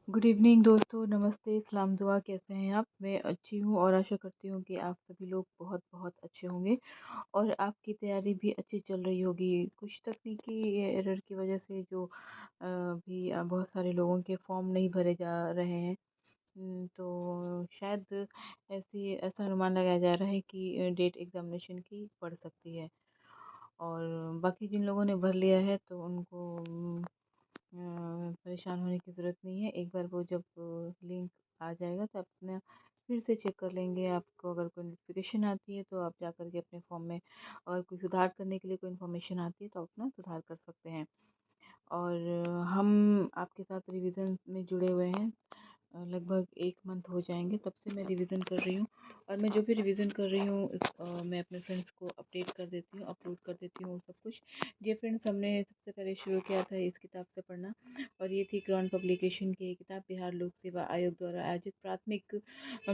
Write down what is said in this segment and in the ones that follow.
Good evening दोस्तों, नमस्ते, सलाम दुआ। कैसे हैं आप? मैं अच्छी हूँ और आशा करती हूँ कि आप सभी लोग बहुत बहुत अच्छे होंगे और आपकी तैयारी भी अच्छी चल रही होगी। कुछ तकनीकी एरर की वजह से जो बहुत सारे लोगों के फॉर्म नहीं भरे जा रहे हैं। तो शायद ऐसा अनुमान लगाया जा रहा है कि डेट एग्जामिनेशन की पड़ सकती है और बाकी जिन लोगों ने भर लिया है तो उनको परेशान होने की ज़रूरत नहीं है। एक बार वो जब लिंक आ जाएगा तो अपना फिर से चेक कर लेंगे। आपको अगर कोई नोटिफिकेशन आती है तो आप जा कर के अपने फॉर्म में अगर कोई सुधार करने के लिए कोई इन्फॉर्मेशन आती है तो आप अपना सुधार कर सकते हैं। और हम आपके साथ रिवीजन में जुड़े हुए हैं। लगभग 1 मंथ हो जाएंगे तब से मैं रिवीजन कर रही हूँ और मैं जो भी रिवीजन कर रही हूँ मैं अपने फ्रेंड्स को अपडेट कर देती हूँ, अपलोड कर देती हूँ सब कुछ। ये फ्रेंड्स हमने सबसे पहले शुरू किया था इस किताब से पढ़ना और ये थी क्रॉन पब्लिकेशन की किताब, बिहार लोक सेवा आयोग द्वारा आयोजित प्राथमिक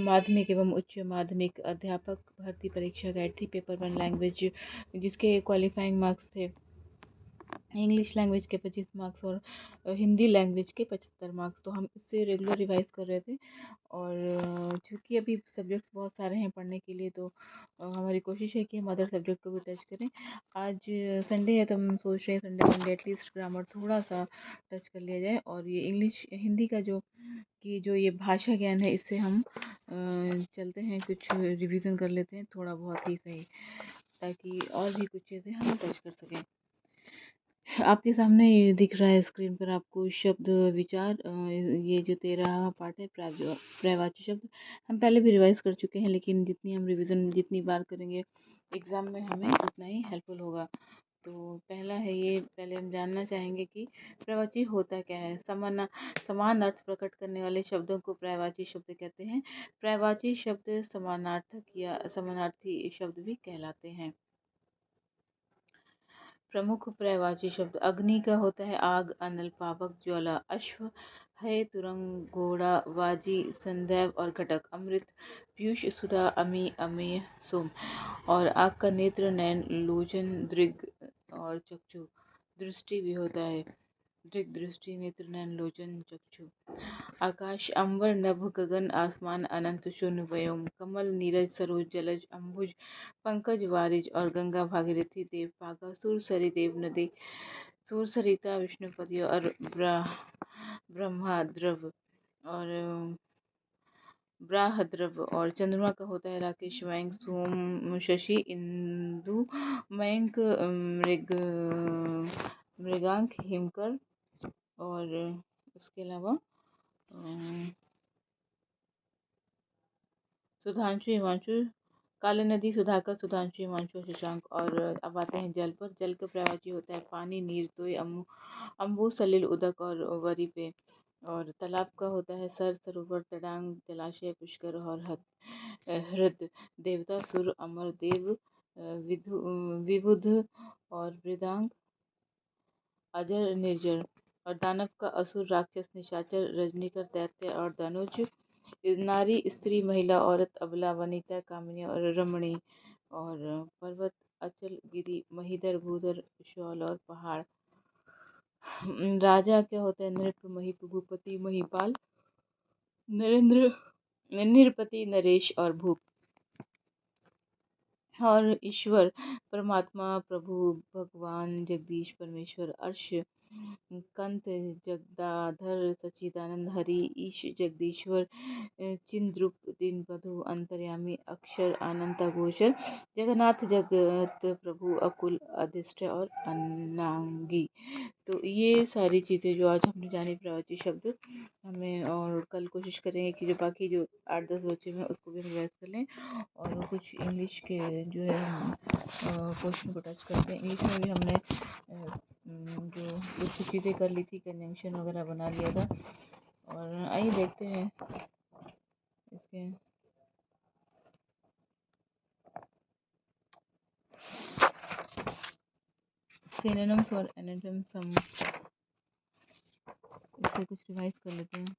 माध्यमिक एवं उच्च माध्यमिक अध्यापक भर्ती परीक्षा गाइड थी। पेपर 1 लैंग्वेज जिसके क्वालिफाइंग मार्क्स थे इंग्लिश लैंग्वेज के 25 मार्क्स और हिंदी लैंग्वेज के 75 मार्क्स। तो हम इससे रेगुलर रिवाइज कर रहे थे और चूँकि अभी सब्जेक्ट्स बहुत सारे हैं पढ़ने के लिए तो हमारी कोशिश है कि हम अदर सब्जेक्ट को भी टच करें। आज संडे है तो हम सोच रहे हैं संडे मंडे एटलीस्ट ग्रामर थोड़ा सा टच कर लिया जाए और ये इंग्लिश हिंदी का जो ये भाषा ज्ञान है इससे हम चलते हैं, कुछ रिवीजन कर लेते हैं थोड़ा बहुत ही सही, ताकि और भी कुछ चीज़ें हम टच कर सकें। आपके सामने ये दिख रहा है स्क्रीन पर आपको शब्द विचार। ये जो 13वां पार्ट है पर्यायवाची शब्द, हम पहले भी रिवाइज कर चुके हैं लेकिन जितनी हम रिवीजन जितनी बार करेंगे एग्ज़ाम में हमें उतना ही हेल्पफुल होगा। तो पहला है ये, पहले हम जानना चाहेंगे कि पर्यायवाची होता क्या है। समान अर्थ प्रकट करने वाले शब्दों को पर्यायवाची शब्द कहते हैं। पर्यायवाची शब्द समानार्थक या समानार्थी शब्द भी कहलाते हैं। प्रमुख पर्यायवाची शब्द अग्नि का होता है आग, अनल, पावक, ज्वाला। अश्व है, तुरंग, घोड़ा, वाजी, संदैव और घटक। अमृत, पीयूष, सुधा, अमी, अमेय, सोम। और आग का नेत्र, नयन, लोचन, दृग और चक्षु। दृष्टि भी होता है दृग, दृष्टि, नेत्र, नयन, लोचन, चक्षु। आकाश, अंबर, नभ, गगन, आसमान, अनंत, शून्य, व्योम। कमल, नीरज, सरोज, जलज, अम्बुज, पंकज, वारिज और गंगा, भागीरथी, देव, भागा, सुरसरी, देव नदी, सूर, सरिता, विष्णुपति और ब्रह्माद्रव और ब्राहद्रव। और चंद्रमा का होता है राकेश, मयंक, सोम, शशि, इंदु, मयंक, मृगांक, हिमकर। और उसके अलावा सुधांशु, हिमांशु, काली नदी, सुधाकर, सुधांशु, हिमांशु, शशांक। और अब आते हैं जल पर। जल का पर्यायवाची होता है पानी, नीर, तोय, अम्बु, सलिल, उदक और वरी पे। और तालाब का होता है सर, सरोवर, तड़ांग, जलाशय, पुष्कर और हृद। देवता, सुर, अमर, देव, विबुध और वृदांग, अजर, निर्जर। और दानव का असुर, राक्षस, निशाचर, रजनीकर, दैत्य और धनुज। नारी, स्त्री, महिला, औरत, अबला, वनिता, कामिनी और रमणी। और पर्वत, अचल, गिरी, महीधर, भूधर, शौल और पहाड़। राजा क्या होता है नृप, महीप, भूपति, महीपाल, नरेंद्र, निरपति, नरेश और भूप। और ईश्वर, परमात्मा, प्रभु, भगवान, जगदीश, परमेश्वर, अर्श, कंत, जगदाधर, सच्चिदानंद, हरि, ईश, जगदीश्वर, चिन्द्रूप, दीनबंधु, अंतर्यामी, अक्षर, अनंत, गोचर, जगन्नाथ, जगत प्रभु, अकुल, अधिष्ठ और अनांगी। तो ये सारी चीज़ें जो आज हमने जानी पर्यायवाची शब्द, हमें और कल कोशिश करेंगे कि जो बाकी जो 8-10 बच्चे हैं उसको भी रिवाइज कर लें और कुछ इंग्लिश के जो है हम क्वेश्चन को टच करते हैं। इंग्लिश में भी हमने जो कुछ चीज़ें कर ली थी, कंजंक्शन वगैरह बना लिया था। और आइए देखते हैं इसके सिनोनिम्स और एंटोनिम्स, हम इससे कुछ रिवाइज कर लेते हैं।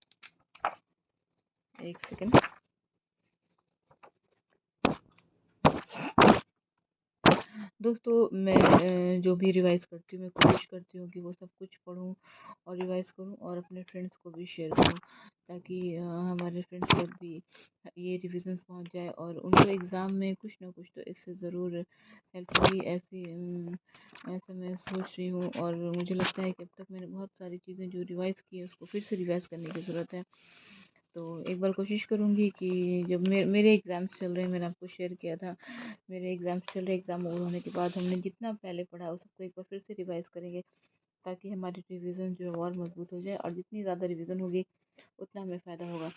एक सेकंड। दोस्तों मैं जो भी रिवाइज़ करती हूँ, मैं कोशिश करती हूँ कि वो सब कुछ पढूँ और रिवाइज़ करूँ और अपने फ्रेंड्स को भी शेयर करूँ, ताकि हमारे फ्रेंड्स तक भी ये रिविज़न्स पहुँच जाए और उनको एग्ज़ाम में कुछ ना कुछ तो इससे ज़रूर हेल्प होगी। ऐसा मैं सोच रही हूँ और मुझे लगता है कि अब तक मैंने बहुत सारी चीज़ें जो रिवाइज़ की है उसको फिर से रिवाइज़ करने की ज़रूरत है। तो एक बार कोशिश करूँगी कि जब मेरे एग्ज़ाम्स चल रहे हैं, मैंने आपको शेयर किया था, मेरे एग्ज़ाम्स चल रहे हैं, एग्ज़ाम ओवर होने के बाद हमने जितना पहले पढ़ा उस सबको एक बार फिर से रिवाइज़ करेंगे, ताकि हमारी रिवीजन जो है और मजबूत हो जाए और जितनी ज़्यादा रिवीजन होगी उतना हमें फ़ायदा होगा।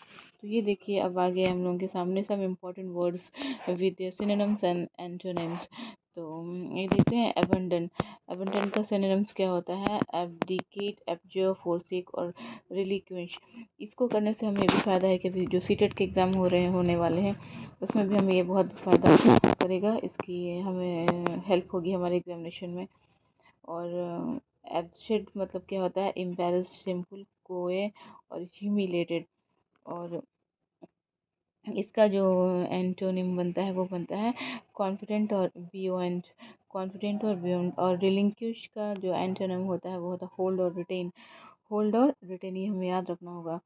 तो ये देखिए अब आ गए हम लोगों के सामने some important words with their synonyms and antonyms. तो ये देखते हैं अबंडन। अबंडन का सिनोनिम्स क्या होता है? एब्डिकेट, एब्जर्व, फोरसेक और रिलिक्विश। इसको करने से हमें ये भी फ़ायदा है कि अभी जो सीटेट के एग्ज़ाम होने वाले हैं उसमें भी हमें ये बहुत फ़ायदा करेगा, इसकी हमें हेल्प होगी हमारे एग्जामिनेशन में। और एब्सेंट मतलब क्या होता है? एम्बैरेस्ड, शेमफुल, कोय और ह्यूमिलेटेड। और इसका जो एंटोनिम बनता है वो बनता है कॉन्फिडेंट और बियॉन्ड। कॉन्फिडेंट और बियॉन्ड। और रिलिंक्विश का जो एंटोनिम होता है वो होता है होल्ड और रिटेन। होल्ड और रिटेन ये हमें याद रखना होगा।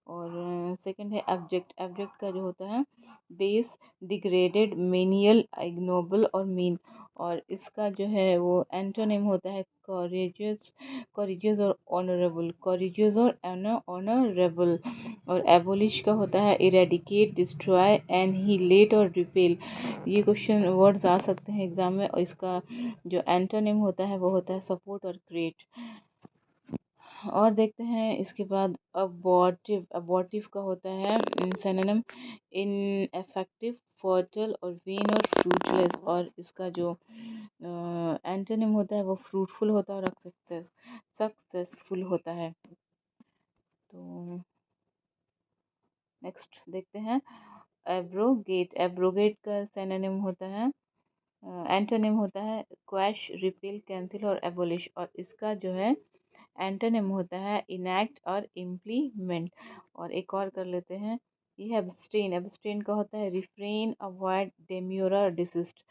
और सेकंड है एब्जेक्ट। एब्जेक्ट का जो होता है बेस, डिग्रेडेड, मेनियल, इग्नोबल और मीन। और इसका जो है वो एंटोनिम होता है कॉरेजियस। कॉरेजियस और ऑनरेबल। कॉरेजियस और ऑनरेबल। और एबोलिश का होता है इरेडिकेट, डिस्ट्रॉय, एनहिलेट और रिपेल। ये क्वेश्चन वर्ड्स आ सकते हैं एग्जाम में और इसका जो एंटोनिम होता है वो होता है सपोर्ट और क्रिएट। और देखते हैं इसके बाद अबॉर्टिव। अबॉर्टिव का होता है सिनोनिम इनएफेक्टिव, फर्टाइल और वेन और फ्रूटलेस। और इसका जो एंटोनिम होता है वो फ्रूटफुल होता है और सक्सेसफुल होता है। तो नेक्स्ट देखते हैं एब्रोगेट। एब्रोगेट का सिनोनिम होता है एंटोनिम होता है क्वैश, रिपील, कैंसिल और एबोलिश। और इसका जो है एंटोनिम होता है इनैक्ट और इम्प्लीमेंट। और एक और कर लेते हैं, ये है एब्सटेन। एब्सटेन का होता है रिफ्रेन, अवॉइड, डेम्योर और डिसिस्ट।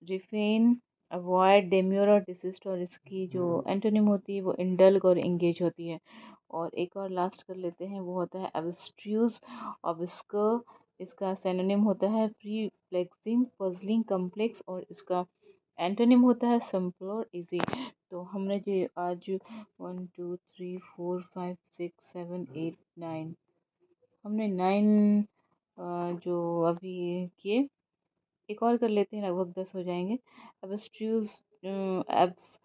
रिफ्रेन, अवॉइड, डेम्योर और डिसिस्ट। और इसकी जो एंटोनिम होती है वो इंडल्ग और इंगेज होती है। और एक और लास्ट कर लेते हैं, वो होता है एब्स्ट्रूज, ऑब्स्क्योर। इसका सिनोनिम होता है प्रीप्लेक्सिंग, पजलिंग, कम्प्लेक्स। और इसका एंटोनिम होता है सिंपल और इजी। तो हमने जो आज 1 2 3 4 5 6 7 8 9 हमने 9 जो अभी किए, एक और कर लेते हैं, लगभग 10 हो जाएंगे। एब्स्ट्रूज, एब्स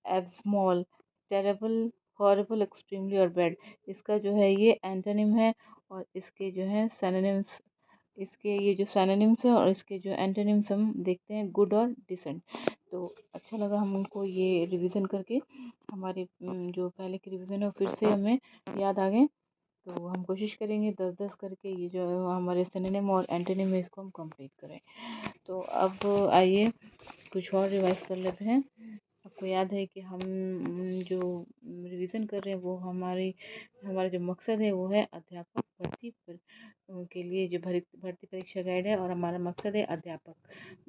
एब्समॉल, टेरेबल, हॉरिबल, एक्सट्रीमली और बैड। इसका जो है ये एंटोनिम है। और इसके जो है सिनोनिम्स, इसके ये जो सिनोनिम्स है और इसके जो एंटोनिम्स हम देखते हैं गुड और डिसेंट। तो अच्छा लगा हमको ये रिवीजन करके, हमारे जो पहले की रिवीजन है वो फिर से हमें याद आ गए। तो हम कोशिश करेंगे 10-10 करके ये जो हमारे सिनोनिम और एंटोनिम है इसको हम कंप्लीट करें। तो अब आइए कुछ और रिवाइज कर लेते हैं। आपको याद है कि हम जो रिवीजन कर रहे हैं वो हमारा जो मकसद है वो है अध्यापक भर्ती पर के लिए जो भर्ती परीक्षा गाइड है। और हमारा मकसद है अध्यापक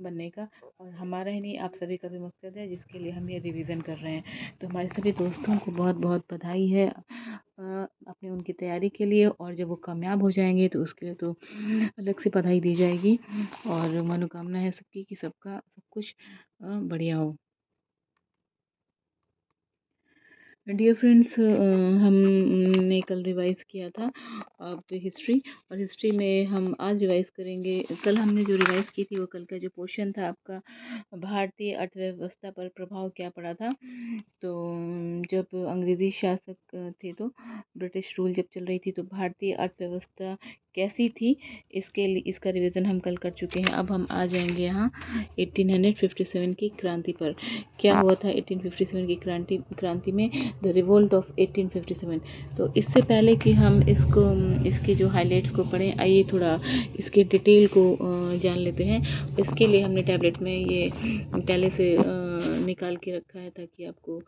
बनने का। और हमारा ही नहीं, आप सभी का भी मकसद है जिसके लिए हम ये रिवीजन कर रहे हैं। तो हमारे सभी दोस्तों को बहुत बहुत बधाई है अपनी उनकी तैयारी के लिए। और जब वो कामयाब हो जाएंगे तो उसके लिए तो अलग से बधाई दी जाएगी। और मनोकामना है सबकी कि सबका सब कुछ बढ़िया हो। डियर फ्रेंड्स, हमने कल रिवाइज़ किया था अब हिस्ट्री। और हिस्ट्री में हम आज रिवाइज़ करेंगे, कल हमने जो रिवाइज़ की थी वो कल का जो क्वेश्चन था आपका, भारतीय अर्थव्यवस्था पर प्रभाव क्या पड़ा था। तो जब अंग्रेज़ी शासक थे, तो ब्रिटिश रूल जब चल रही थी, तो भारतीय अर्थव्यवस्था कैसी थी, इसके लिए इसका रिवीजन हम कल कर चुके हैं। अब हम आ जाएंगे यहाँ 1857 की क्रांति पर। क्या हुआ था 1857 की क्रांति में? The revolt of 1857। तो इससे पहले कि हम इसके जो हाइलाइट्स को पढ़ें, आइए थोड़ा इसके डिटेल को जान लेते हैं। इसके लिए हमने टैबलेट में ये पहले से निकाल के रखा है, ताकि आपको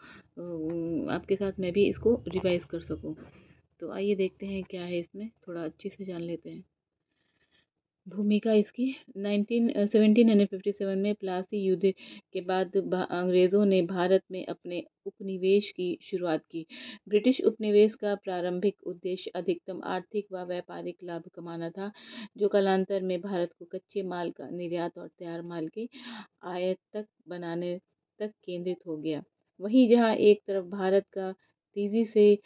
आपके साथ मैं भी इसको रिवाइज कर सकूं। तो आइए देखते हैं क्या है इसमें, थोड़ा अच्छे से जान लेते हैं। भूमिका इसकी 1757 में प्लासी युद्ध के बाद अंग्रेज़ों ने भारत में अपने उपनिवेश की शुरुआत की। ब्रिटिश उपनिवेश का प्रारंभिक उद्देश्य अधिकतम आर्थिक व व्यापारिक लाभ कमाना था, जो कालांतर में भारत को कच्चे माल का निर्यात और तैयार माल के आयात तक बनाने तक केंद्रित हो गया। वहीं जहां एक तरफ भारत का तेजी से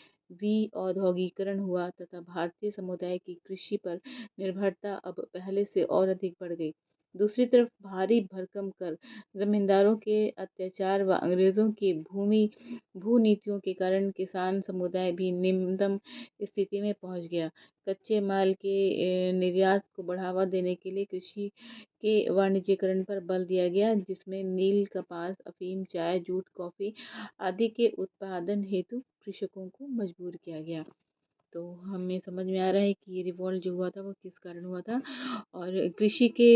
औद्योगिकरण हुआ तथा भारतीय समुदाय की कृषि पर निर्भरता अब पहले से और अधिक बढ़ गई। दूसरी तरफ भारी भरकम कर, जमींदारों के अत्याचार व अंग्रेजों की भू नीतियों के कारण किसान समुदाय भी निम्नतम स्थिति में पहुंच गया। कच्चे माल के निर्यात को बढ़ावा देने के लिए कृषि के वाणिज्यीकरण पर बल दिया गया, जिसमें नील, कपास, अफीम, चाय, जूट, कॉफी आदि के उत्पादन हेतु कृषकों को मजबूर किया गया। तो हमें समझ में आ रहा है कि ये रिवॉल्ट जो हुआ था वो किस कारण हुआ था। और कृषि के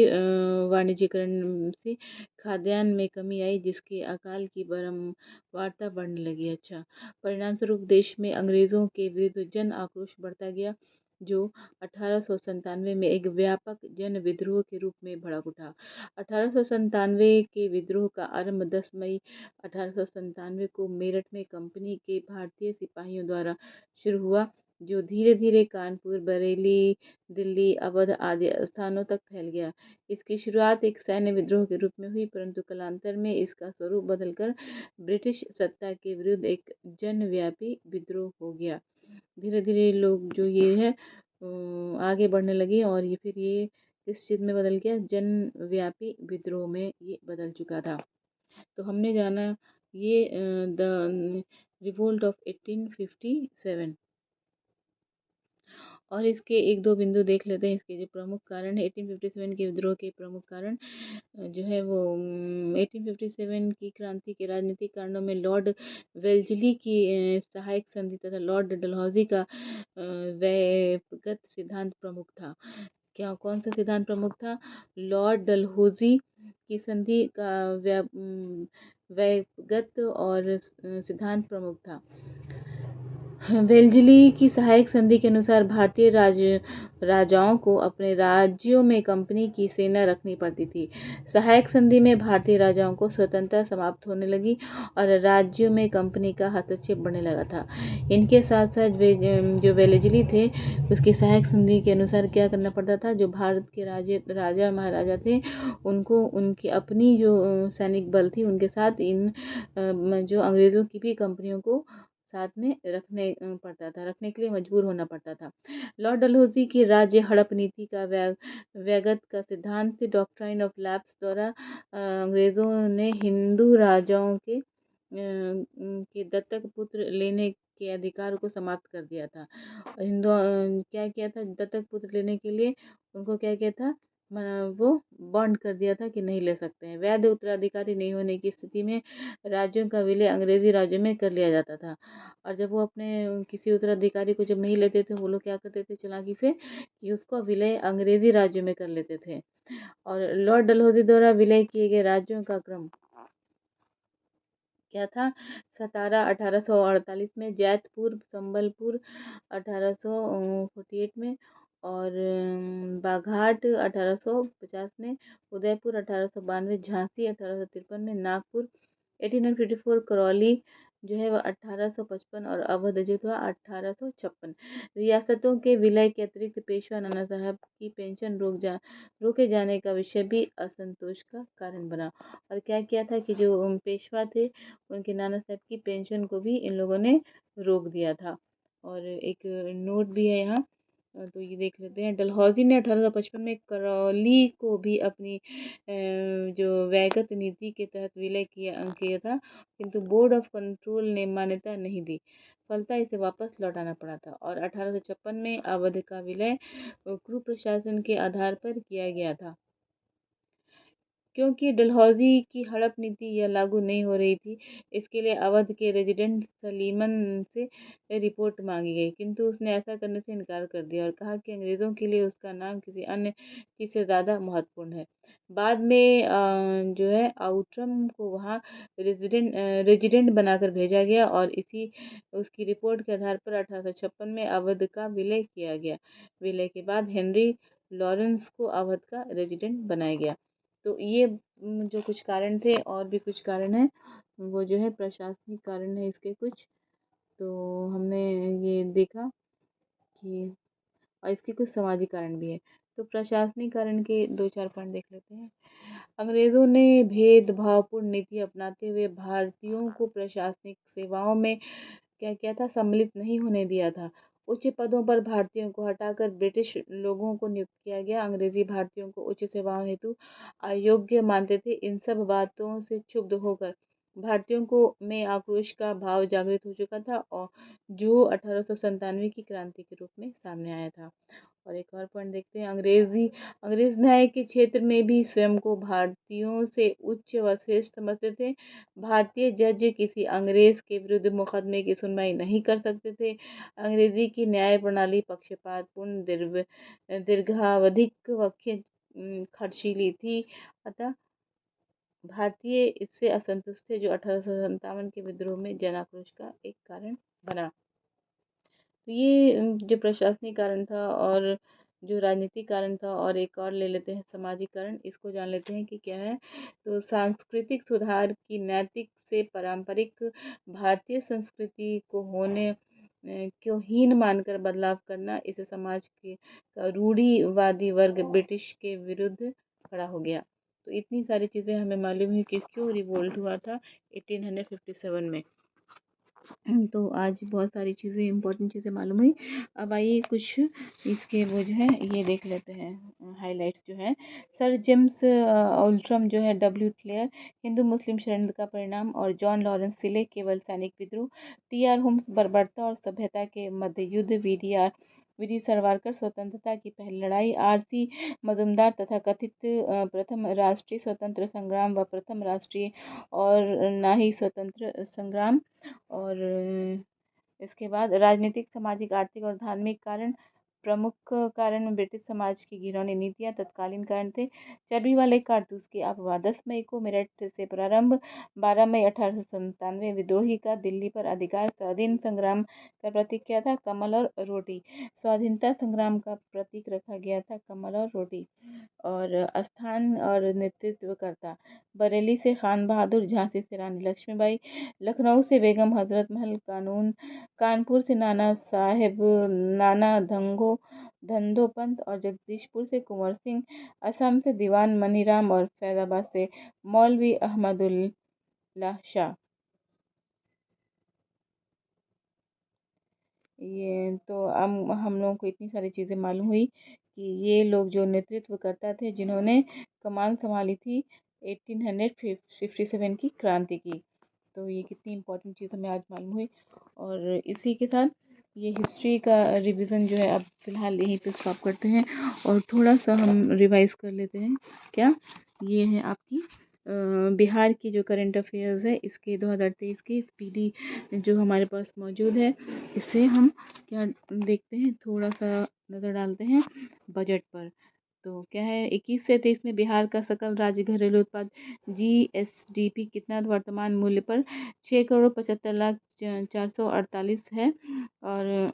वाणिज्यीकरण से खाद्यान्न में कमी आई, जिसके अकाल की वार्ता बढ़ने लगी। अच्छा, परिणाम स्वरूप देश में अंग्रेज़ों के विरुद्ध जन आक्रोश बढ़ता गया, जो 1897 में एक व्यापक जन विद्रोह के रूप में भड़क उठा। 1897 के विद्रोह का आरंभ 10 मई 1897 को मेरठ में कंपनी के भारतीय सिपाहियों द्वारा शुरू हुआ, जो धीरे-धीरे कानपुर, बरेली, दिल्ली, अवध आदि स्थानों तक फैल गया। इसकी शुरुआत एक सैन्य विद्रोह के रूप में हुई, परंतु कालांतर में इसका स्वरूप बदलकर ब्रिटिश सत्ता के विरुद्ध एक जनव्यापी विद्रोह हो गया। धीरे-धीरे लोग जो ये है आगे बढ़ने लगे और ये फिर ये किस चीज़ में बदल गया? जनव्यापी विद्रोह में ये बदल चुका था। तो हमने जाना ये द रिवोल्ट ऑफ 1857। और इसके एक दो बिंदु देख लेते हैं। इसके जो प्रमुख कारण है 1857 के विद्रोह के प्रमुख कारण जो है वो 1857 की क्रांति के राजनीतिक कारणों में लॉर्ड वेल्जली की सहायक संधि तथा लॉर्ड डलहौजी का व्यक्तिगत सिद्धांत प्रमुख था। क्या कौन सा सिद्धांत प्रमुख था? लॉर्ड डलहौजी की संधि का व्यक्तिगत और सिद्धांत प्रमुख था। वेल्जली की सहायक संधि के अनुसार भारतीय राजाओं को अपने राज्यों में कंपनी की सेना रखनी पड़ती थी। सहायक संधि में भारतीय राजाओं को स्वतंत्रता समाप्त होने लगी और राज्यों में कंपनी का हस्तक्षेप बढ़ने लगा था। इनके साथ साथ जो वेल्जली थे, उसकी सहायक संधि के अनुसार क्या करना पड़ता था? जो भारत के राजा महाराजा थे, उनको उनकी अपनी जो सैनिक बल थी, उनके साथ इन जो अंग्रेज़ों की भी कंपनियों को साथ में रखने के लिए मजबूर होना पड़ता था। लॉर्ड डलहौजी की राज्य हड़प नीति का व्यगत का सिद्धांत डॉक्ट्राइन ऑफ लैप्स द्वारा अंग्रेज़ों ने हिंदू राजाओं के दत्तक पुत्र लेने के अधिकार को समाप्त कर दिया था। और क्या किया था? दत्तक पुत्र लेने के लिए उनको क्या किया था? वो बॉन्ड कर दिया था कि नहीं ले सकते हैं। वैध उत्तराधिकारी नहीं होने की स्थिति में राज्यों का विलय अंग्रेजी राज्यों में कर लिया जाता था। और जब वो अपने किसी उत्तराधिकारी को जब नहीं लेते थे, वो लोग क्या करते थे चालाकी से कि उसको विलय अंग्रेजी राज्यों में कर लेते थे। और लॉर्ड डलहौजी द्वारा विलय किए गए राज्यों का क्रम क्या था? सतारा 1848 में, जैतपुर, संबलपुर 1848 में, और बाघाट 1850 में, उदयपुर 1892, झांसी 1853 में, नागपुर 1854, करौली जो है वह 1855 और अवध जो था 1856। रियासतों के विलय के अतिरिक्त पेशवा नाना साहब की पेंशन रोके जाने का विषय भी असंतोष का कारण बना। और क्या किया था कि जो पेशवा थे, उनके नाना साहब की पेंशन को भी इन लोगों ने रोक दिया था। और एक नोट भी है यहाँ, तो ये देख लेते हैं। डलहौजी ने 1855 में करौली को भी अपनी जो वैगत नीति के तहत विलय किया था, किंतु बोर्ड ऑफ कंट्रोल ने मान्यता नहीं दी। फलतः इसे वापस लौटाना पड़ा था। और 1856 में अवध का विलय क्रू प्रशासन के आधार पर किया गया था। क्योंकि डलहौजी की हड़प नीति यह लागू नहीं हो रही थी, इसके लिए अवध के रेजिडेंट सलीमन से रिपोर्ट मांगी गई, किंतु उसने ऐसा करने से इनकार कर दिया और कहा कि अंग्रेज़ों के लिए उसका नाम किसी अन्य चीज़ से ज़्यादा महत्वपूर्ण है। बाद में जो है आउट्रम को वहाँ रेजिडेंट बनाकर भेजा गया और इसी उसकी रिपोर्ट के आधार पर 1856 में अवध का विलय किया गया। विलय के बाद हेनरी लॉरेंस को अवध का रेजिडेंट बनाया गया। तो ये जो कुछ कारण थे, और भी कुछ कारण हैं, वो जो है प्रशासनिक कारण है इसके कुछ। तो हमने ये देखा कि, और इसके कुछ सामाजिक कारण भी है। तो प्रशासनिक कारण के 2-4 पॉइंट देख लेते हैं। अंग्रेज़ों ने भेदभावपूर्ण नीति अपनाते हुए भारतीयों को प्रशासनिक सेवाओं में क्या किया था, सम्मिलित नहीं होने दिया था। उच्च पदों पर भारतीयों को हटाकर ब्रिटिश लोगों को नियुक्त किया गया। अंग्रेजी भारतीयों को उच्च सेवाओं हेतु अयोग्य मानते थे। इन सब बातों से क्षुब्ध होकर भारतीयों को में आक्रोश का भाव जागृत हो चुका था, और जो 1897 की क्रांति के रूप में सामने आया था। और एक और पॉइंट देखते हैं, अंग्रेज न्याय के क्षेत्र में भी स्वयं को भारतीयों से उच्च व श्रेष्ठ समझते थे। भारतीय जज किसी अंग्रेज के विरुद्ध मुकदमे की सुनवाई नहीं कर सकते थे। अंग्रेजी की न्याय प्रणाली पक्षपातपूर्ण, दीर्घावधिक व खर्चीली थी। अतः भारतीय इससे असंतुष्ट थे, जो 1857 के विद्रोह में जन आक्रोश का एक कारण बना। तो ये जो प्रशासनिक कारण था, और जो राजनीतिक कारण था, और एक और ले लेते हैं सामाजिक कारण, इसको जान लेते हैं कि क्या है। तो सांस्कृतिक सुधार की नैतिक से पारंपरिक भारतीय संस्कृति को क्यों हीन मानकर बदलाव करना, इसे समाज के का रूढ़िवादी वर्ग ब्रिटिश के विरुद्ध खड़ा हो गया। तो इतनी सारी चीज़ें हमें मालूम है कि क्यों रिवोल्ट हुआ था 1857 में। तो आज बहुत सारी चीज़ें, इम्पोर्टेंट चीज़ें मालूम हुई। अब आइए कुछ इसके वो जो है ये देख लेते हैं, हाइलाइट्स जो है। सर जेम्स ओल्ट्रम जो है, डब्ल्यू क्लेयर हिंदू मुस्लिम षड्यंत्र का परिणाम, और जॉन लॉरेंस सिले केवल सैनिक विद्रोह, टी आर होम्स बर्बरता और सभ्यता के मध्य युद्ध, वीडी सावरकर स्वतंत्रता की पहली लड़ाई, आर.सी. मजूमदार तथा कथित प्रथम राष्ट्रीय स्वतंत्र संग्राम व प्रथम राष्ट्रीय और ना ही स्वतंत्र संग्राम। और इसके बाद राजनीतिक, सामाजिक, आर्थिक और धार्मिक कारण। प्रमुख कारण में ब्रिटिश समाज की घिनौनी नीतियां तत्कालीन कारण थे। चर्बी वाले कारतूस की अफवाह, 10 मई को मेरठ से प्रारंभ, 12 मई 1897 विद्रोही का दिल्ली पर अधिकार, स्वाधीन संग्राम का प्रतीक क्या था, कमल और रोटी। स्वाधीनता संग्राम का प्रतीक रखा गया था कमल और रोटी। और स्थान और नेतृत्वकर्ता, बरेली से खान बहादुर, झांसी से रानी लक्ष्मीबाई, लखनऊ से बेगम हजरत महल, कानपुर से नाना साहेब, नाना धंधोपंत और जगदीशपुर से कुंवर सिंह, असम से दीवान मनीराम और फैजाबाद से मौलवी अहमदुल्ला शाह। ये तो हम लोगों को इतनी सारी चीज़ें मालूम हुई कि ये लोग जो नेतृत्व करता थे, जिन्होंने कमान संभाली थी 1857 की क्रांति की। तो ये कितनी इम्पोर्टेंट चीज़ हमें आज मालूम हुई। और इसी के साथ ये हिस्ट्री का रिवीजन जो है अब फ़िलहाल यहीं पे स्टॉप करते हैं, और थोड़ा सा हम रिवाइज कर लेते हैं। क्या ये है आपकी बिहार की जो करंट अफेयर्स है, इसके 2023 की स्पीडी जो हमारे पास मौजूद है, इसे हम क्या देखते हैं, थोड़ा सा नज़र डालते हैं बजट पर। तो क्या है, 21 से 23 में बिहार का सकल राज्य घरेलू उत्पाद जीएसडीपी कितना वर्तमान मूल्य पर 6,75,04,448 है, और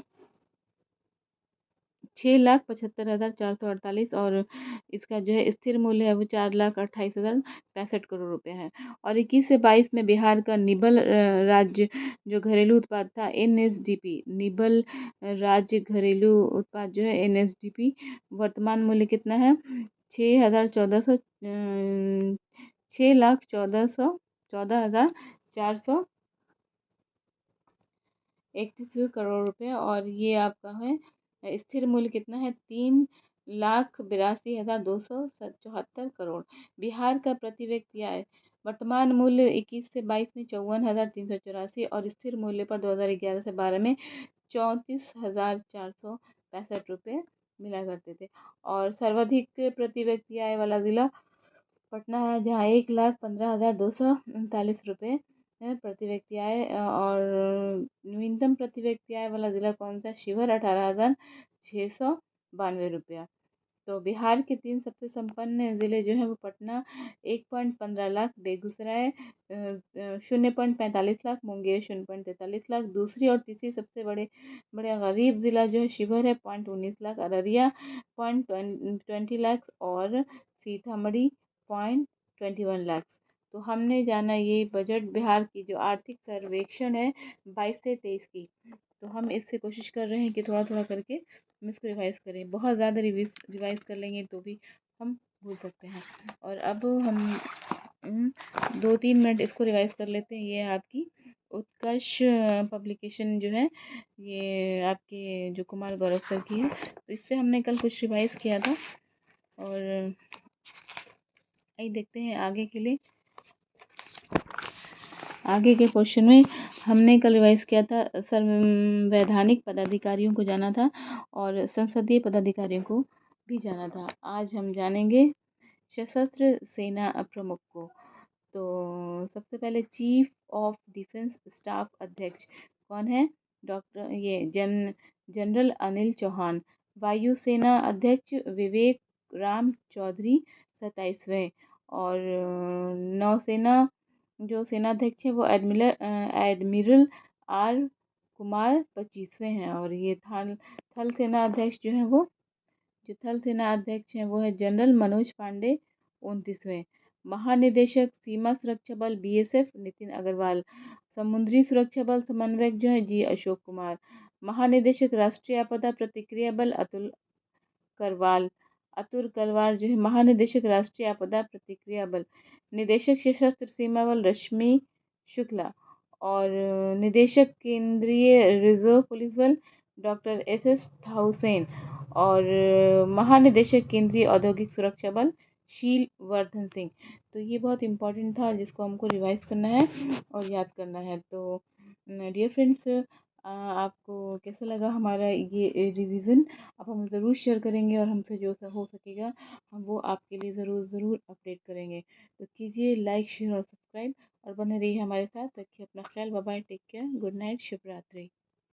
6,75,448, और इसका जो है स्थिर मूल्य है वो 4,28,065 करोड़ रुपए है। और 21 से 22 में बिहार का निबल राज्य जो घरेलू उत्पाद था, एनएसडीपी, निबल राज्य घरेलू उत्पाद जो है एनएसडीपी, वर्तमान मूल्य कितना है, 6,1400 6,14,14,431 करोड़ रुपए। और ये आपका है स्थिर मूल्य कितना है, 3,82,274 करोड़। बिहार का प्रति व्यक्ति आय, वर्तमान मूल्य 21 से 22 में 54,384, और स्थिर मूल्य पर 2011 से 12 में 34,465 रुपये मिला करते थे। और सर्वाधिक प्रति व्यक्ति आय वाला जिला पटना है, जहाँ 1,15,239 रुपये प्रति व्यक्ति आय। और न्यूनतम प्रति व्यक्ति आय वाला जिला कौन सा, शिवहर, 18,692 रुपया। तो बिहार के 3 सबसे संपन्न ज़िले जो हैं वो पटना 1.15 लाख, बेगूसराय 0.45 लाख, मुंगेर 0.43 लाख, दूसरी और तीसरी सबसे बड़े गरीब ज़िला जो है शिवहर है 0.19 लाख, अररिया 0.20 लाख और सीतामढ़ी 0.21 लाख। तो हमने जाना ये बजट बिहार की जो आर्थिक सर्वेक्षण है 22 से 23 की। तो हम इससे कोशिश कर रहे हैं कि थोड़ा थोड़ा करके हम इसको रिवाइज़ करें। बहुत ज़्यादा रिवाइज़ कर लेंगे तो भी हम भूल सकते हैं। और अब हम 2-3 मिनट इसको रिवाइज़ कर लेते हैं। ये आपकी उत्कर्ष पब्लिकेशन जो है, ये आपके जो कुमार गौरव सर की है। तो इससे हमने कल कुछ रिवाइज़ किया था और आइए देखते हैं आगे के लिए। आगे के क्वेश्चन में हमने कल रिवाइज किया था, संवैधानिक पदाधिकारियों को जाना था और संसदीय पदाधिकारियों को भी जाना था। आज हम जानेंगे सशस्त्र सेना प्रमुख को। तो सबसे पहले चीफ ऑफ डिफेंस स्टाफ अध्यक्ष कौन है? डॉक्टर ये जनरल अनिल चौहान। वायुसेना अध्यक्ष विवेक राम चौधरी 27वें। और नौसेना जो सेनाध्यक्ष है वो एडमिरल आर कुमार 25वें हैं। और ये थल सेना अध्यक्ष जो है वो जो थल सेना अध्यक्ष हैं वो है जनरल मनोज पांडे 29वें। महानिदेशक सीमा सुरक्षा बल बीएसएफ नितिन अग्रवाल। समुद्री सुरक्षा बल समन्वयक जो है जी अशोक कुमार। महानिदेशक राष्ट्रीय आपदा प्रतिक्रिया बल अतुल करवाल जो है महानिदेशक राष्ट्रीय आपदा प्रतिक्रिया बल। निदेशक सशस्त्र सीमा बल रश्मि शुक्ला। और निदेशक केंद्रीय रिजर्व पुलिस बल डॉक्टर एस हुसैन। और महानिदेशक केंद्रीय औद्योगिक सुरक्षा बल शील वर्धन सिंह। तो ये बहुत इंपॉर्टेंट था और जिसको हमको रिवाइज करना है और याद करना है। तो डियर फ्रेंड्स, आपको कैसा लगा हमारा ये रिवीजन? आप हम ज़रूर शेयर करेंगे और हमसे जो हो सकेगा हम वो आपके लिए ज़रूर ज़रूर अपडेट करेंगे। तो कीजिए लाइक, शेयर और सब्सक्राइब और बने रहिए हमारे साथ। रखिए अपना ख्याल। Bye bye, take care, good night, शुभ रात्रि।